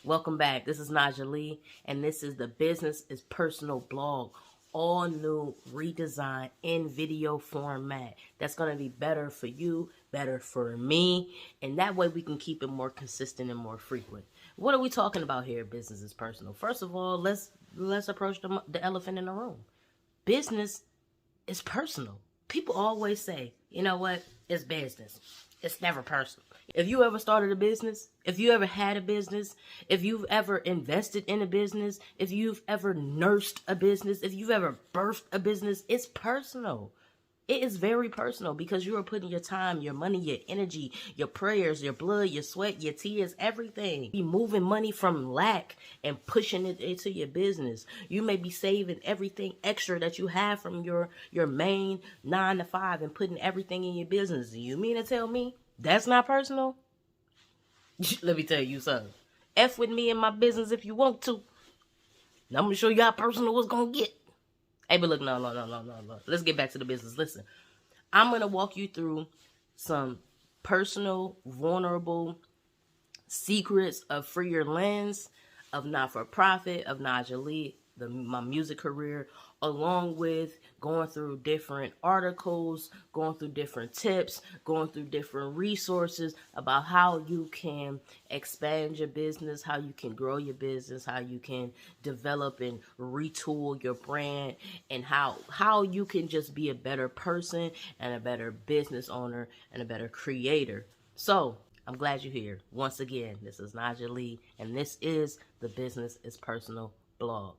Welcome back. This is Naja Lee, and this is the Business is Personal blog. All new, redesigned in video format. That's going to be better for you, better for me, and that way we can keep it more consistent and more frequent. What are we talking about here? Business is personal. First of all, let's approach the elephant in the room. Business is personal. People always say, you know what? It's business. It's never personal. If you ever started a business, if you ever had a business, if you've ever invested in a business, if you've ever nursed a business, if you've ever birthed a business, it's personal. It is very personal because you are putting your time, your money, your energy, your prayers, your blood, your sweat, your tears, everything. You're moving money from lack and pushing it into your business. You may be saving everything extra that you have from your main 9 to 5 and putting everything in your business. You mean to tell me that's not personal? Let me tell you something. F with me in my business if you want to. Now I'm going to show you how personal it's going to get. Hey, but look, no. Let's get back to the business. Listen, I'm going to walk you through some personal, vulnerable secrets of Free Your Lenz, of Not-For-Profit, of Naja Lee, my music career, along with going through different articles, going through different tips, going through different resources about how you can expand your business, how you can grow your business, how you can develop and retool your brand, and how you can just be a better person and a better business owner and a better creator. So I'm glad you're here. Once again, this is Naja Lee, and this is the Business is Personal blog.